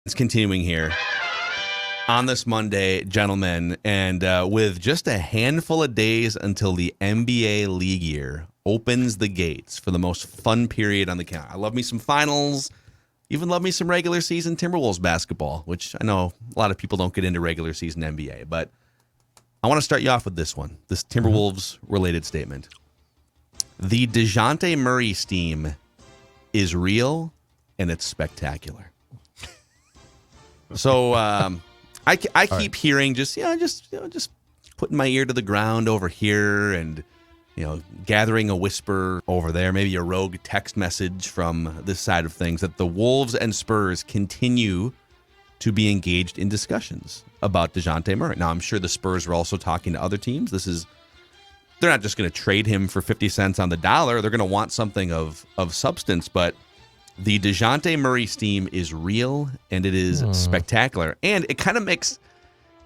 It's continuing here on this Monday, gentlemen, and with just a handful of days until the NBA league year opens the gates for the most fun period on the calendar. I love me some finals, even love me some regular season Timberwolves basketball, which I know a lot of people don't get into regular season NBA, but I want to start you off with this one, this Timberwolves-related statement. The Dejounte Murray steam is real, and it's spectacular. So I keep hearing just putting my ear to the ground over here and, gathering a whisper over there, maybe a rogue text message from this side of things, that the Wolves and Spurs continue to be engaged in discussions about Dejounte Murray. Now, I'm sure the Spurs are also talking to other teams. They're not just going to trade him for 50 cents on the dollar. They're going to want something of substance, but the Dejounte Murray steam is real, and it is spectacular. And it kind of makes,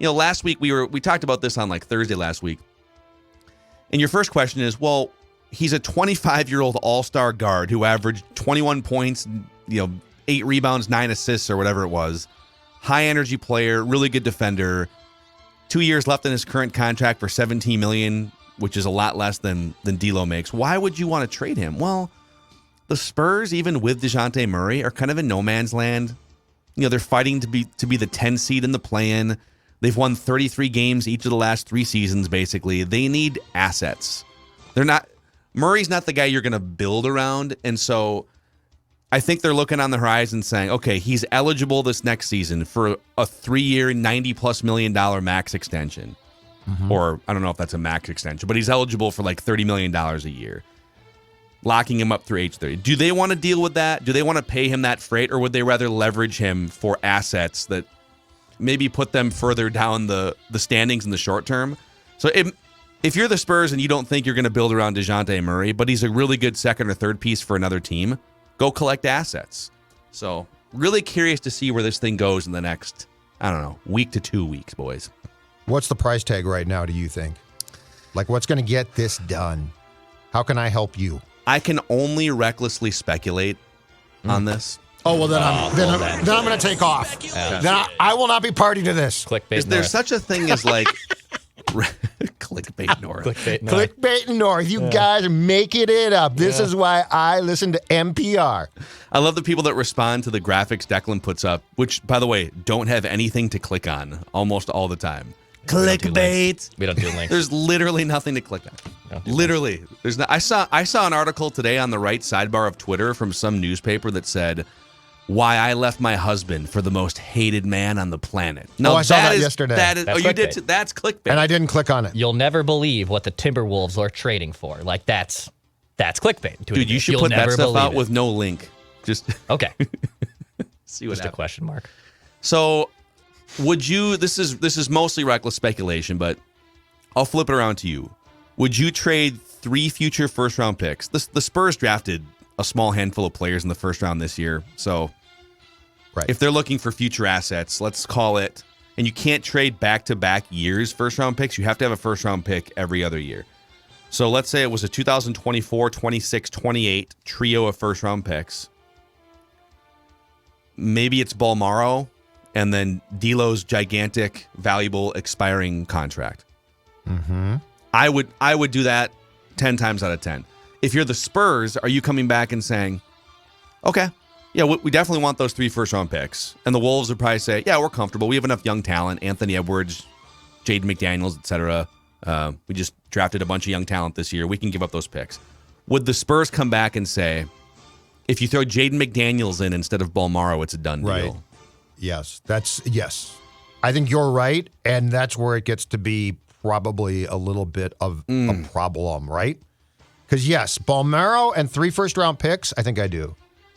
last week we talked about this on Thursday last week. And your first question is, well, he's a 25-year-old all-star guard who averaged 21 points, 8 rebounds, 9 assists, or whatever it was. High-energy player, really good defender. 2 years left in his current contract for $17 million, which is a lot less than D'Lo makes. Why would you want to trade him? Well, the Spurs, even with Dejounte Murray, are kind of in no man's land. They're fighting to be the 10 seed in the play-in. They've won 33 games each of the last 3 seasons, basically. They need assets. Murray's not the guy you're going to build around, and so I think they're looking on the horizon saying, okay, he's eligible this next season for a 3-year, $90+ million max extension. Mm-hmm. Or I don't know if that's a max extension, but he's eligible for $30 million a year. Locking him up through age 30. Do they want to deal with that? Do they want to pay him that freight, or would they rather leverage him for assets that maybe put them further down the standings in the short term? So if you're the Spurs and you don't think you're going to build around Dejounte Murray, but he's a really good second or third piece for another team, go collect assets. So really curious to see where this thing goes in the next, week to 2 weeks, boys. What's the price tag right now, do you think? What's going to get this done? How can I help you? I can only recklessly speculate on this. Oh, well, then I'm going to take off. Yeah. Then I will not be party to this. Clickbait Is there such a thing as clickbait north? Clickbait north. You guys are making it up. This is why I listen to NPR. I love the people that respond to the graphics Declan puts up, which, by the way, don't have anything to click on almost all the time. Clickbait. We don't do links. There's literally nothing to click on. Literally. There's not. I saw an article today on the right sidebar of Twitter from some newspaper that said, "Why I left my husband for the most hated man on the planet." No, I saw that yesterday. That's you did. clickbait. That's clickbait. And I didn't click on it. You'll never believe what the Timberwolves are trading for. That's clickbait. Dude, you should put that stuff out with no link. Just okay. See what Just happens. a question mark. So, would you? This is mostly reckless speculation, but I'll flip it around to you. Would you trade 3 future first-round picks? The Spurs drafted a small handful of players in the first round this year, so if they're looking for future assets, let's call it, and you can't trade back-to-back years first-round picks. You have to have a first-round pick every other year. So let's say it was a 2024, 26, 28 trio of first-round picks. Maybe it's Bolmaro, and then D'Lo's gigantic, valuable, expiring contract. Mm-hmm. I would do that 10 times out of 10. If you're the Spurs, are you coming back and saying, okay, yeah, we definitely want those 3 first-round picks? And the Wolves would probably say, yeah, we're comfortable. We have enough young talent, Anthony Edwards, Jaden McDaniels, etc. We just drafted a bunch of young talent this year. We can give up those picks. Would the Spurs come back and say, if you throw Jaden McDaniels in instead of Bolmaro, it's a done deal? Right. Yes. Yes. I think you're right, and that's where it gets to be probably a little bit of a problem, right? Because, yes, Bolmaro and 3 first-round picks, I think I do.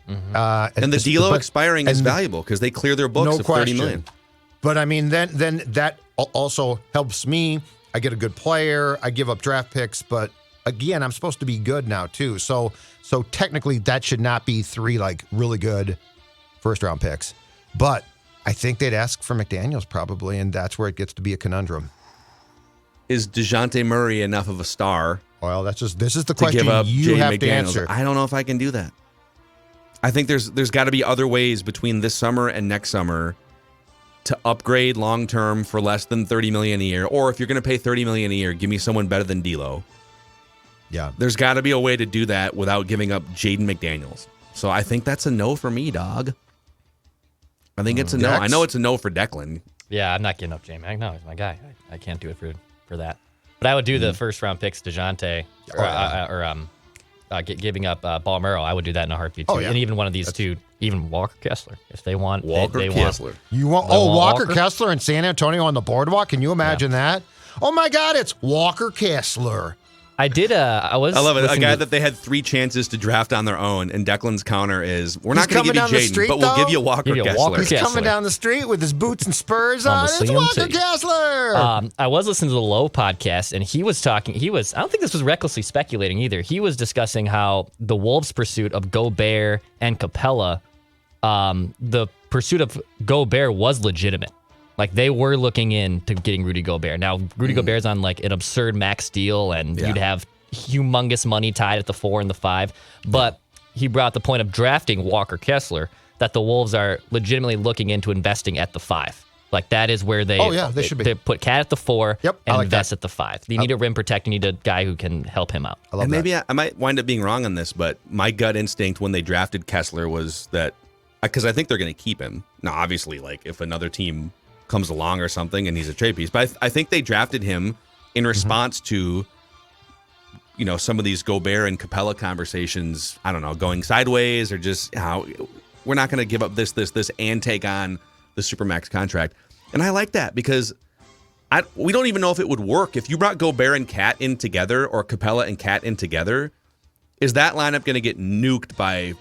Mm-hmm. And the D'Lo expiring is valuable because they clear their books of $30 million. But, I mean, then that also helps me. I get a good player. I give up draft picks. But, again, I'm supposed to be good now, too. So technically, that should not be 3, really good first-round picks. But I think they'd ask for McDaniels probably, and that's where it gets to be a conundrum. Is Dejounte Murray enough of a star? Well, this is the question give up you Jaden have McDaniels? to answer. I don't know if I can do that. I think there's got to be other ways between this summer and next summer to upgrade long term for less than $30 million a year. Or if you're going to pay $30 million a year, give me someone better than D'Lo. Yeah. There's got to be a way to do that without giving up Jaden McDaniels. So I think that's a no for me, dog. I think it's a no. I know it's a no for Declan. Yeah, I'm not giving up J-Mac. No, he's my guy. I can't do it for that. But I would do the first round picks, Dejounte, giving up Ball-Merrill. I would do that in a heartbeat too. And even one of these two, even Walker Kessler, if they want. Walker Kessler. You want Walker Kessler in San Antonio on the boardwalk? Can you imagine that? Oh my God, it's Walker Kessler. I love it. A guy that they had 3 chances to draft on their own, and Declan's counter is, we're not going to give you Jaden, but we'll give you Walker Kessler. He's coming down the street with his boots and spurs on. It's Walker Kessler. I was listening to the Lowe podcast, and he was talking. I don't think this was recklessly speculating either. He was discussing how the Wolves' pursuit of Gobert and Capella, the pursuit of Gobert was legitimate. Like, they were looking into getting Rudy Gobert. Now, Rudy Gobert's on, like, an absurd max deal, and you'd have humongous money tied at the 4 and the 5. But he brought the point of drafting Walker Kessler, that the Wolves are legitimately looking into investing at the 5. Like, that is where they should be. They put Cat at the 4 and invest at the 5. You need a rim protector. You need a guy who can help him out. And maybe I might wind up being wrong on this, but my gut instinct when they drafted Kessler was that, because I think they're going to keep him. Now, obviously, like, if another team comes along or something and he's a trade piece, but I think they drafted him in response to, some of these Gobert and Capella conversations, I don't know, going sideways, or just how we're not going to give up this and take on the Supermax contract. And I like that, because we don't even know if it would work if you brought Gobert and Cat in together, or Capella and Cat in together. Is that lineup going to get nuked by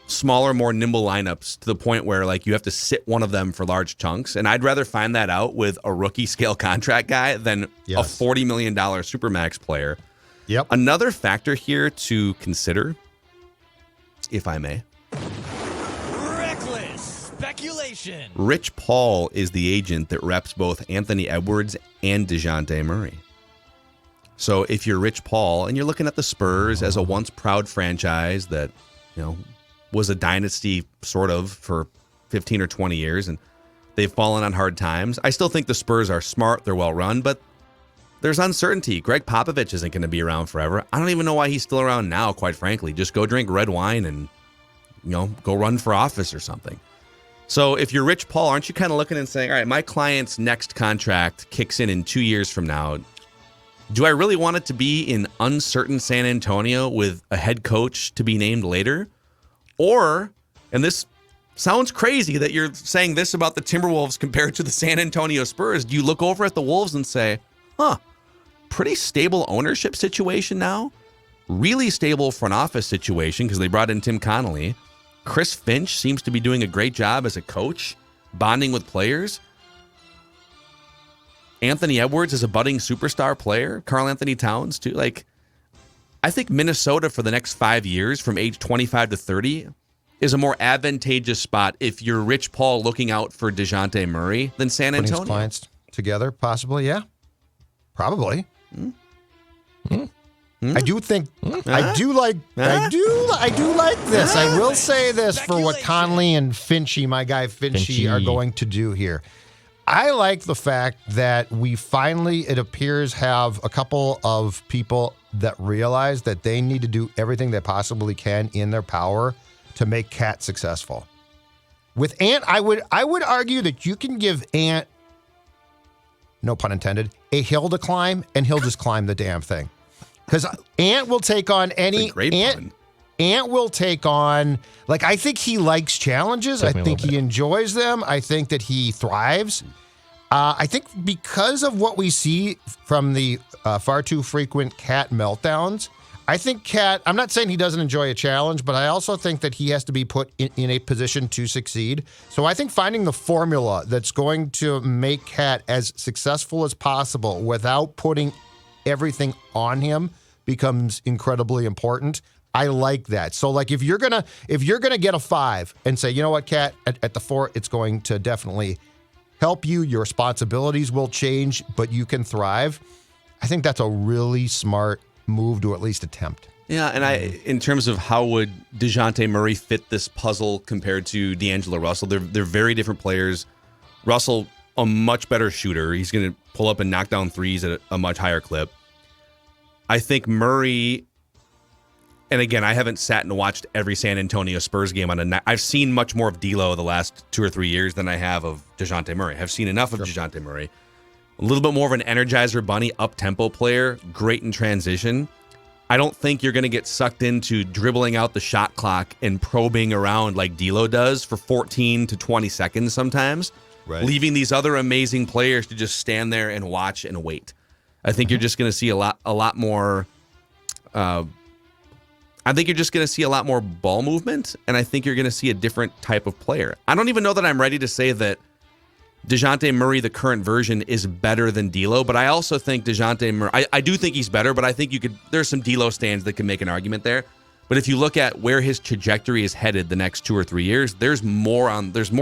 smaller, more nimble lineups to the point where, like, you have to sit one of them for large chunks? And I'd rather find that out with a rookie scale contract guy than a $40 million Supermax player. Yep. Another factor here to consider, if I may. Reckless speculation. Rich Paul is the agent that reps both Anthony Edwards and Dejounte Murray. So if you're Rich Paul and you're looking at the Spurs as a once proud franchise that, was a dynasty sort of for 15 or 20 years, and they've fallen on hard times. I still think the Spurs are smart. They're well run, but there's uncertainty. Greg Popovich isn't going to be around forever. I don't even know why he's still around now, quite frankly. Just go drink red wine and, go run for office or something. So if you're Rich Paul, aren't you kind of looking and saying, all right, my client's next contract kicks in 2 years from now. Do I really want it to be in uncertain San Antonio with a head coach to be named later? Or, and this sounds crazy that you're saying this about the Timberwolves compared to the San Antonio Spurs, do you look over at the Wolves and say, pretty stable ownership situation now? Really stable front office situation, because they brought in Tim Connolly. Chris Finch seems to be doing a great job as a coach, bonding with players. Anthony Edwards is a budding superstar player. Karl Anthony Towns, too. Like, I think Minnesota for the next 5 years, from age 25 to 30, is a more advantageous spot if you're Rich Paul looking out for Dejounte Murray than San Antonio. Putting his clients together, possibly, yeah. Probably. I do think I do like this. I will say this for what Conley and Finchy, my guy Finchy, are going to do here. I like the fact that we finally, it appears, have a couple of people that realize that they need to do everything they possibly can in their power to make Cat successful. With Ant, I would argue that you can give Ant, no pun intended, a hill to climb, and he'll just climb the damn thing. Because Ant will take on any Ant will take on, like, I think he likes challenges. I think he enjoys them. I think that he thrives. I think because of what we see from the far too frequent Cat meltdowns, I think Cat, I'm not saying he doesn't enjoy a challenge, but I also think that he has to be put in a position to succeed. So I think finding the formula that's going to make Cat as successful as possible without putting everything on him becomes incredibly important. I like that. So, like, if you're gonna get a 5 and say, you know what, Cat, at the 4, it's going to definitely help you. Your responsibilities will change, but you can thrive. I think that's a really smart move to at least attempt. Yeah, and in terms of how would Dejounte Murray fit this puzzle compared to D'Angelo Russell, they're very different players. Russell, a much better shooter. He's going to pull up and knock down threes at a much higher clip. I think Murray, and again, I haven't sat and watched every San Antonio Spurs game on a night. I've seen much more of D'Lo the last 2 or 3 years than I have of Dejounte Murray. I've seen enough of Dejounte Murray. A little bit more of an energizer bunny, up-tempo player, great in transition. I don't think you're going to get sucked into dribbling out the shot clock and probing around like D'Lo does for 14 to 20 seconds sometimes, leaving these other amazing players to just stand there and watch and wait. I think you're just going to see a lot more. I think you're just going to see a lot more ball movement, and I think you're going to see a different type of player. I don't even know that I'm ready to say that Dejounte Murray, the current version, is better than D'Lo, but I also think Dejounte Murray, I do think he's better, but I think there's some D'Lo stands that can make an argument there. But if you look at where his trajectory is headed the next 2 or 3 years, there's more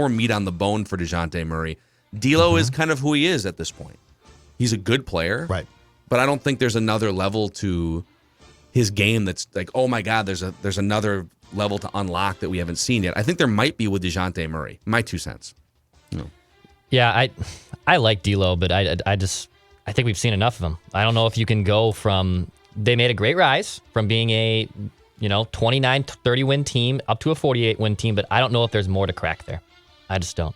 meat on the bone for Dejounte Murray. D'Lo is kind of who he is at this point. He's a good player, right? But I don't think there's another level to his game that's like, oh my God, there's another level to unlock that we haven't seen yet. I think there might be with Dejounte Murray. My 2 cents. No. Yeah, I like D'Lo, but I think we've seen enough of him. I don't know if you can go from, they made a great rise from being a 29-30 win team up to a 48 win team, but I don't know if there's more to crack there. I just don't.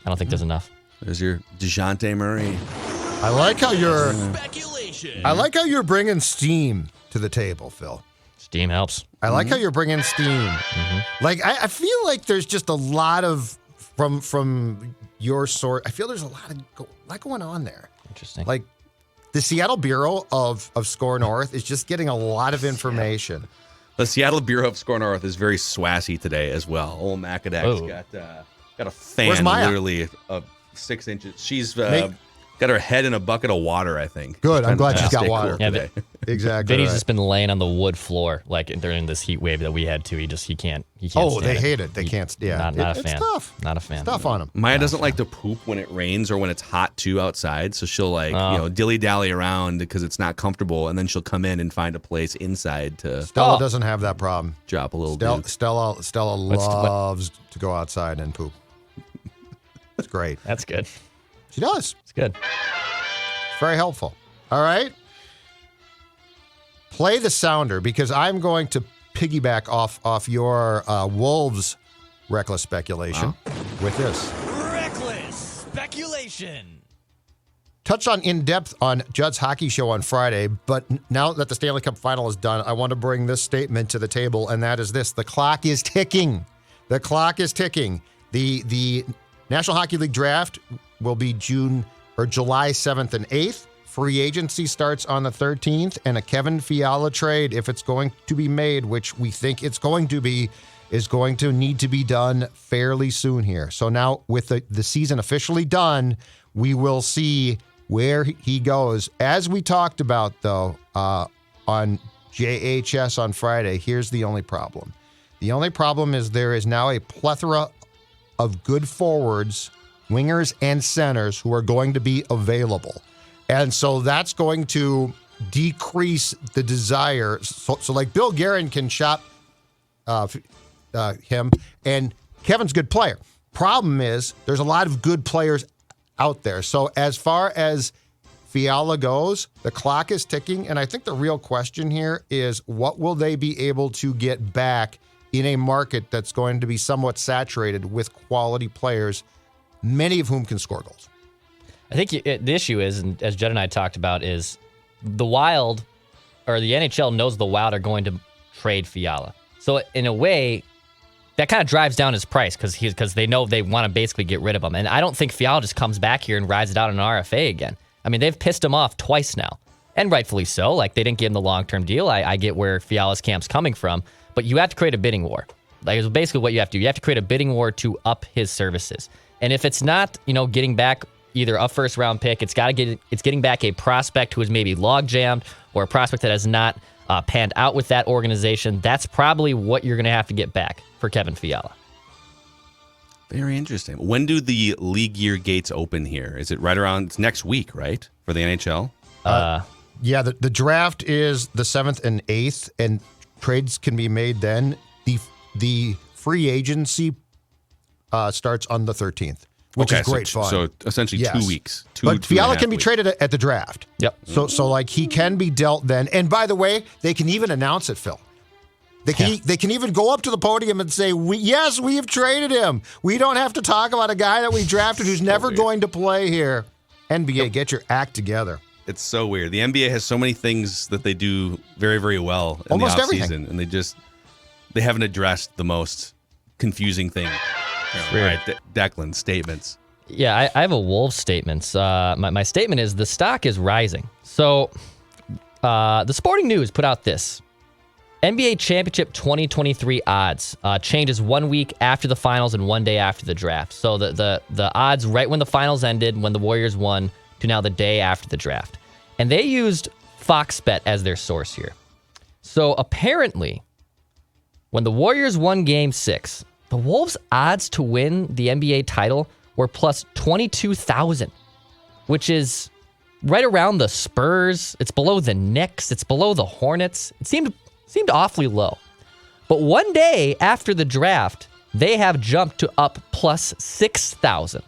I don't think there's enough. There's your Dejounte Murray. I like how you're Speculation. I like how you're bringing steam to the table, Phil. Steam helps. I like how you're bringing steam. Like I feel like there's just a lot of from your sort. I feel there's a lot going on there. Interesting. Like the Seattle Bureau of Score North is just getting a lot of information. The Seattle Bureau of Score North is very swassy today as well. Old Macadac's got a fan Where's Maya? literally of 6 inches. She's got her head in a bucket of water, I think. Good. I'm glad she's got Stay water. cool Yeah, today. Exactly. Vinny's right. just been laying on the wood floor like during this heat wave that we had too. He can't. Oh, stand they hate it. They can't. Yeah, Not a fan. It's tough. Not a fan. It's tough on them. Maya doesn't like to poop when it rains or when it's hot too outside, so she'll dilly-dally around because it's not comfortable, and then she'll come in and find a place inside to Stella doesn't have that problem. drop a little Stella duke. loves to go outside and poop. It's great. That's good. She does. It's good. Very helpful. All right. Play the sounder because I'm going to piggyback off your Wolves reckless speculation with this. Reckless speculation. Touched on in depth on Judd's hockey show on Friday, but now that the Stanley Cup final is done, I want to bring this statement to the table, and that is this: the clock is ticking. The clock is ticking. The National Hockey League draft will be July 7th and 8th. Free agency starts on the 13th, and a Kevin Fiala trade, if it's going to be made, which we think it's going to be, is going to need to be done fairly soon here. So now with the season officially done, we will see where he goes. As we talked about, though, on JHS on Friday, here's the only problem. The only problem is there is now a plethora of good forwards, wingers, and centers who are going to be available. And so that's going to decrease the desire. So like Bill Guerin can shop him, and Kevin's a good player. Problem is there's a lot of good players out there. So as far as Fiala goes, the clock is ticking, and I think the real question here is what will they be able to get back in a market that's going to be somewhat saturated with quality players, many of whom can score goals. I think the issue is, and as Judd and I talked about, is the Wild, or the NHL knows the Wild are going to trade Fiala. So in a way, that kind of drives down his price because they know they want to basically get rid of him. And I don't think Fiala just comes back here and rides it out on an RFA again. I mean, they've pissed him off twice now, and rightfully so. Like, they didn't give him the long-term deal. I get where Fiala's camp's coming from, but you have to create a bidding war. Like, it's basically what you have to do. You have to create a bidding war to up his services. And if it's not, getting back either a first-round pick, it's getting back a prospect who is maybe log-jammed or a prospect that has not panned out with that organization. That's probably what you're going to have to get back for Kevin Fiala. Very interesting. When do the league year gates open here? Is it right around, it's next week, right? For the NHL? Yeah, the draft is the 7th and 8th, and trades can be made then. The free agency starts on the 13th, which is great fun. So essentially 2 weeks. But Fiala can be weeks. traded at the draft. Yep. So like he can be dealt then. And by the way, they can even announce it, Phil. They can even go up to the podium and say, we have traded him. We don't have to talk about a guy that we drafted who's never going to play here. NBA, get your act together. It's so weird. The NBA has so many things that they do very, very well in Almost the everything. offseason, and they haven't addressed the most confusing thing. All right, Declan, statements. Yeah, I have a Wolves statement. My statement is the stock is rising. So the Sporting News put out this. NBA Championship 2023 odds changes 1 week after the finals and 1 day after the draft. So the odds right when the finals ended, when the Warriors won, to now the day after the draft. And they used Fox Bet as their source here. So apparently, when the Warriors won Game 6, the Wolves' odds to win the NBA title were plus 22,000, which is right around the Spurs. It's below the Knicks. It's below the Hornets. It seemed awfully low. But 1 day after the draft, they have jumped to up plus 6,000.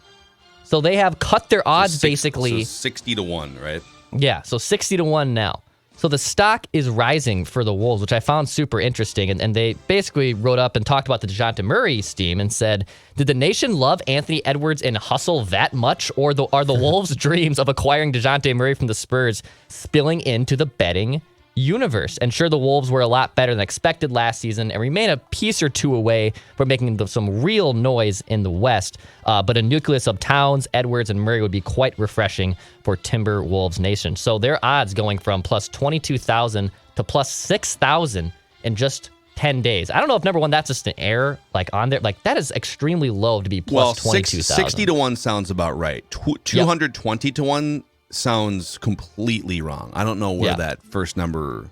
So they have cut their odds basically. So 60 to 1, right? Yeah, so 60 to 1 now. So the stock is rising for the Wolves, which I found super interesting. And they basically wrote up and talked about the Dejounte Murray steam and said, did the nation love Anthony Edwards and hustle that much? Or are the Wolves' dreams of acquiring Dejounte Murray from the Spurs spilling into the betting universe? And sure, the Wolves were a lot better than expected last season and remain a piece or two away from making some real noise in the West. But a nucleus of Towns, Edwards, and Murray would be quite refreshing for Timberwolves Nation. So their odds going from plus 22,000 to plus 6,000 in just 10 days. I don't know if, number one, that's just an error on there. That is extremely low to be plus 22,000. 60 to 1 sounds about right. 220 to 1 sounds completely wrong. I don't know where that first number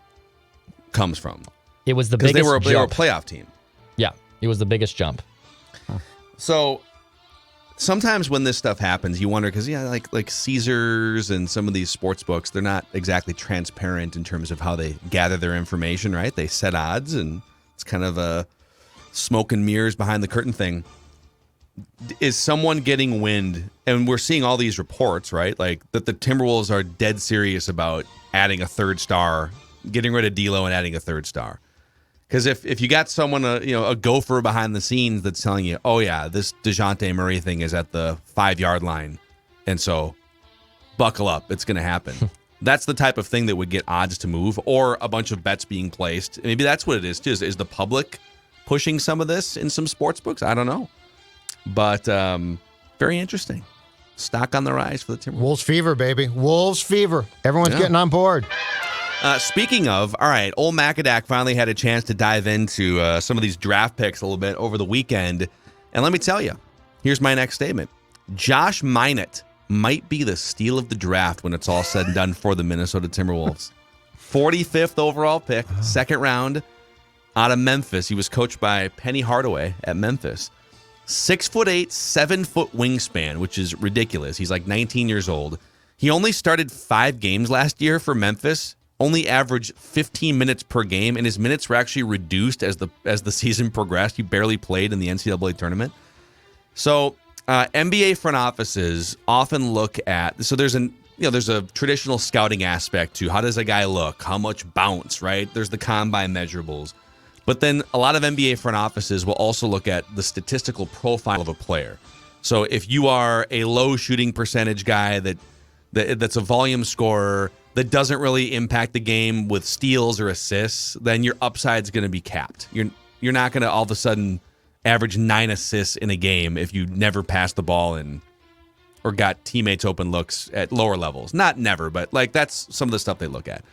comes from. It was the biggest they were a jump. playoff team. Yeah, it was the biggest jump. So sometimes when this stuff happens, you wonder because like Caesars and some of these sports books, they're not exactly transparent in terms of how they gather their information. Right? They set odds, and it's kind of a smoke and mirrors behind the curtain thing. Is someone getting wind? And we're seeing all these reports, right? Like that the Timberwolves are dead serious about adding a third star, getting rid of D'Lo and adding a third star. Because if you got someone, a gopher behind the scenes that's telling you, oh yeah, this Dejounte Murray thing is at the 5-yard line, and so buckle up, it's going to happen. That's the type of thing that would get odds to move, or a bunch of bets being placed. Maybe that's what it is too. Is the public pushing some of this in some sports books? I don't know. But very interesting. Stock on the rise for the Timberwolves. Wolves fever, baby. Wolves fever. Everyone's getting on board. Speaking of, all right, old Macadac finally had a chance to dive into some of these draft picks a little bit over the weekend. And let me tell you, here's my next statement. Josh Minott might be the steal of the draft when it's all said and done for the Minnesota Timberwolves. 45th overall pick, second round, out of Memphis. He was coached by Penny Hardaway at Memphis. 6'8", 7-foot wingspan, which is ridiculous. He's like 19 years old. He only started 5 games last year for Memphis, only averaged 15 minutes per game, and his minutes were actually reduced as the season progressed. He barely played in the NCAA tournament. So NBA front offices often look at, so there's a traditional scouting aspect to how does a guy look, how much bounce, right? There's the combine measurables. But then a lot of NBA front offices will also look at the statistical profile of a player. So if you are a low shooting percentage guy that's a volume scorer that doesn't really impact the game with steals or assists, then your upside's going to be capped. You're not going to all of a sudden average 9 assists in a game if you never passed the ball and or got teammates open looks at lower levels. Not never, but that's some of the stuff they look at.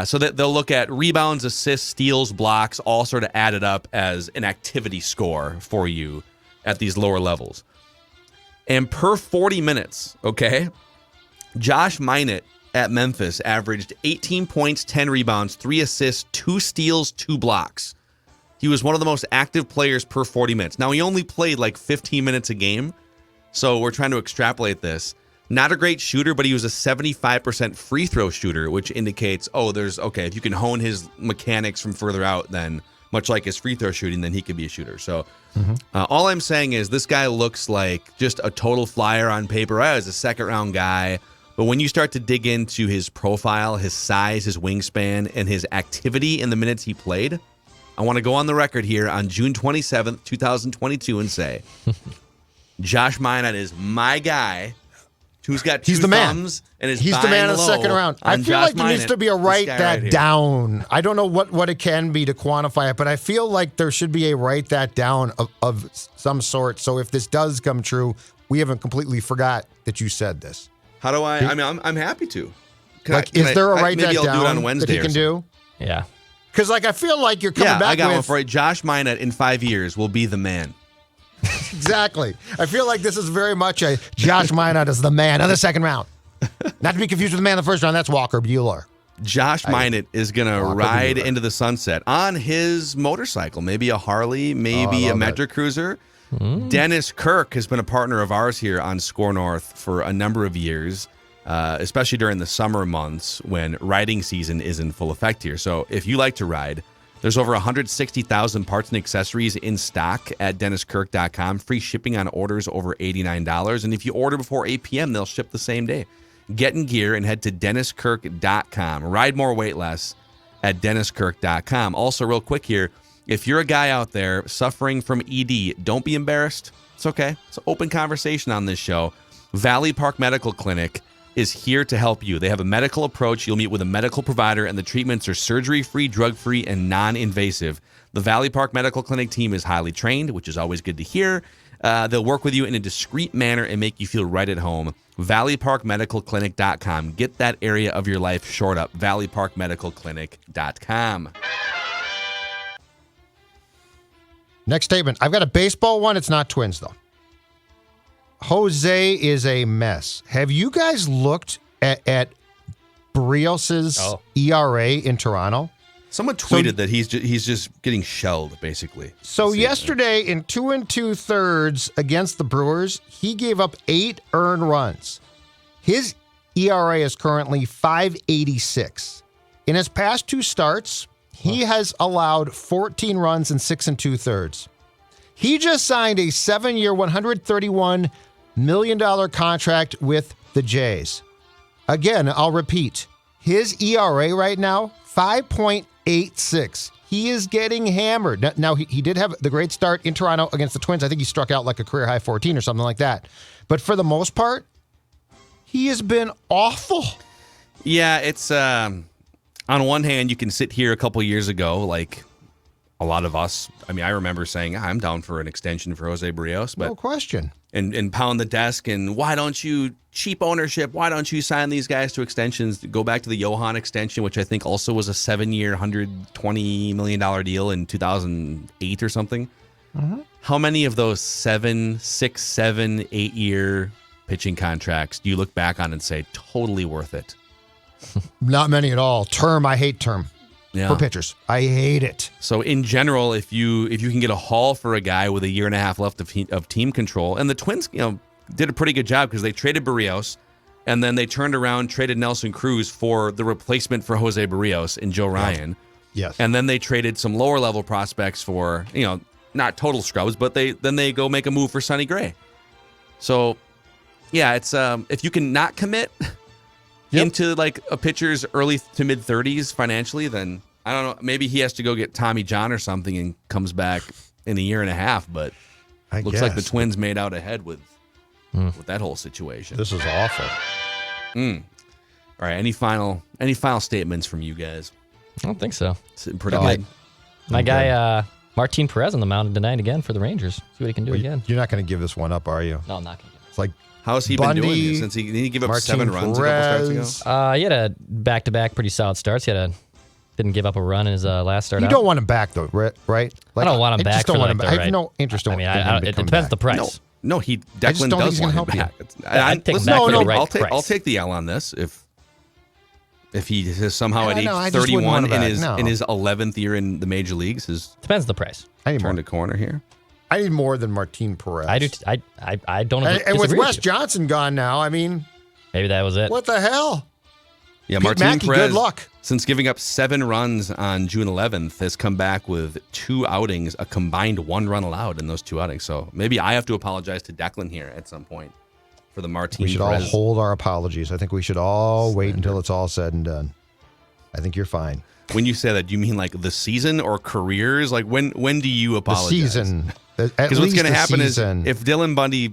So that they'll look at rebounds, assists, steals, blocks, all sort of added up as an activity score for you at these lower levels. And per 40 minutes, okay, Josh Minott at Memphis averaged 18 points, 10 rebounds, 3 assists, 2 steals, 2 blocks. He was one of the most active players per 40 minutes. Now, he only played 15 minutes a game, so we're trying to extrapolate this. Not a great shooter, but he was a 75% free throw shooter, which indicates, if you can hone his mechanics from further out, then much like his free throw shooting, then he could be a shooter. So all I'm saying is this guy looks like just a total flyer on paper as a second-round guy. But when you start to dig into his profile, his size, his wingspan, and his activity in the minutes he played, I want to go on the record here on June 27th, 2022 and say, Josh Minot is my guy who's got two thumbs and is He's the man of the second round. I feel like there needs to be a write that down. I don't know what it can be to quantify it, but I feel like there should be a write that down of some sort. So if this does come true, we haven't completely forgot that you said this. How do I mean, I'm happy to. Is there a write that maybe I'll down do it on Wednesday that you can do? Yeah. Because I feel like you're coming back with... I got one for you. Josh Minot in 5 years will be the man. Exactly. I feel like this is very much a Josh Minot is the man of the second round. Not to be confused with the man of the first round. That's Walker Buehler. Josh Minot is going to ride into the sunset on his motorcycle, maybe a Harley, maybe a Metro Cruiser. Dennis Kirk has been a partner of ours here on Score North for a number of years, especially during the summer months when riding season is in full effect here. So if you like to ride, there's over 160,000 parts and accessories in stock at DennisKirk.com. Free shipping on orders over $89. And if you order before 8 p.m., they'll ship the same day. Get in gear and head to DennisKirk.com. Ride more, weight less at DennisKirk.com. Also, real quick here, if you're a guy out there suffering from ED, don't be embarrassed. It's okay. It's an open conversation on this show. Valley Park Medical Clinic is here to help you. They have a medical approach. You'll meet with a medical provider, and the treatments are surgery-free, drug-free, and non-invasive. The Valley Park Medical Clinic team is highly trained, which is always good to hear. They'll work with you in a discreet manner and make you feel right at home. ValleyParkMedicalClinic.com. Get that area of your life shored up. ValleyParkMedicalClinic.com. Next statement. I've got a baseball one. It's not Twins, though. Jose is a mess. Have you guys looked at Barrios's ERA in Toronto? Someone tweeted that he's just getting shelled, basically. So yesterday, in 2 2/3 against the Brewers, he gave up 8 earned runs. His ERA is currently 5.86. In his past 2 starts, he has allowed 14 runs in 6 2/3. He just signed a 7-year, $131 million contract with the Jays. Again, I'll repeat. His ERA right now, 5.86. He is getting hammered. Now, he did have the great start in Toronto against the Twins. I think he struck out like a career-high 14 or something like that. But for the most part, he has been awful. Yeah, it's... on one hand, you can sit here a couple years ago, like... a lot of us, I remember saying, I'm down for an extension for Jose Barrios. But, no question. And pound the desk and why don't you, cheap ownership, why don't you sign these guys to extensions? Go back to the Johan extension, which I think also was a 7-year, $120 million deal in 2008 or something. Mm-hmm. How many of those 7, 6, 7, 8-year pitching contracts do you look back on and say, totally worth it? Not many at all. Term, I hate term. Yeah. For pitchers. I hate it. So in general, if you can get a haul for a guy with a year and a half left of team control, and the Twins, did a pretty good job because they traded Barrios, and then they turned around, traded Nelson Cruz for the replacement for Jose Barrios and Joe Ryan. Yes. And then they traded some lower level prospects for, not total scrubs, but they go make a move for Sonny Gray. So yeah, it's if you can not commit into like a pitcher's early to mid 30s financially, then I don't know, maybe he has to go get Tommy John or something and comes back in a year and a half, but looks like the Twins made out ahead with that whole situation. This is awful. All right, any final statements from you guys? I don't think so. It's pretty good. My guy Martin Perez on the mound tonight again for the Rangers. See what he can do again. You're not going to give this one up, are you? No, I'm not going to give it. It's like how's he Bundy, been doing since he gave up Martin 7 runs Perez. a couple starts ago? He had a back-to-back pretty solid starts. Didn't give up a run in his last start. You don't want him back though, right? Like, I don't want him back. I have no interest in him. It depends on the price. No, Declan don't think does he's gonna want him help back. I'd take him back for the right price. I'll take the L on this if he is somehow at I age just wouldn't want 31 him in his 11th year in the major leagues has Depends on the price. turned a corner here. I need more than Martin Perez. I do. I don't. And with disagree Wes you. Johnson gone now, Maybe that was it. What the hell? Yeah, Pete Martin Mackey, Perez, good luck. since giving up 7 runs on June 11th, has come back with 2 outings, a combined 1 run allowed in those 2 outings. So maybe I have to apologize to Declan here at some point for the Martin We should Perez. all hold our apologies. I think we should all wait until it's all said and done. I think you're fine. When you say that, do you mean like the season or careers? Like when do you The apologize? season. Because what's going to happen season. is if Dylan Bundy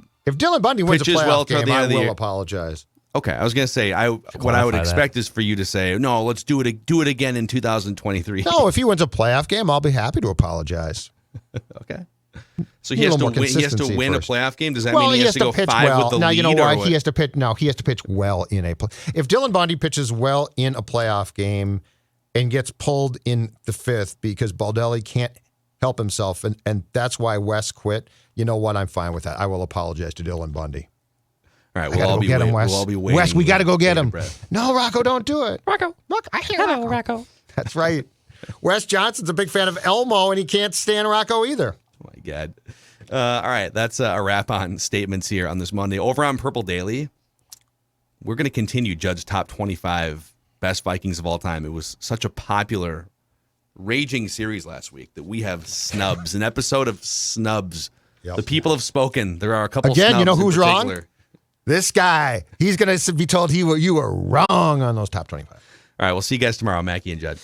wins a pitches playoff well toward game, the end I of the will year. apologize. Okay, I was going to say what I would clarify expect is for you to say, no, let's do it again in 2023. No, if he wins a playoff game, I'll be happy to apologize. Okay. So Need he a has little to more win. He has to consistency win first. a playoff game. Does that Well, mean he has to go pitch 5 well. with the now lead? you know or why what? he has to pitch. No, he has to pitch well in a play. If Dylan Bundy pitches well in a playoff game and gets pulled in the 5th because Baldelli can't help himself, and that's why Wes quit. You know what? I'm fine with that. I will apologize to Dylan Bundy. All right, I gotta go get him, Wes. We'll all be waiting. Wes, we got to go get him. with bated breath. No, Rocco, don't do it. Rocco. Look, I hear Hello, Rocco. Rocco. That's right. Wes Johnson's a big fan of Elmo, and he can't stand Rocco either. Oh my God. All right, that's a wrap on statements here on this Monday. Over on Purple Daily, we're going to continue Judd's top 25 best Vikings of all time. It was such a popular, raging series last week that we have snubs, an episode of snubs. Yep. The people have spoken. There are a couple Again, snubs you know in who's wrong? particular. This guy, he's going to be told you were wrong on those top 25. All right, we'll see you guys tomorrow, Mackey and Judd.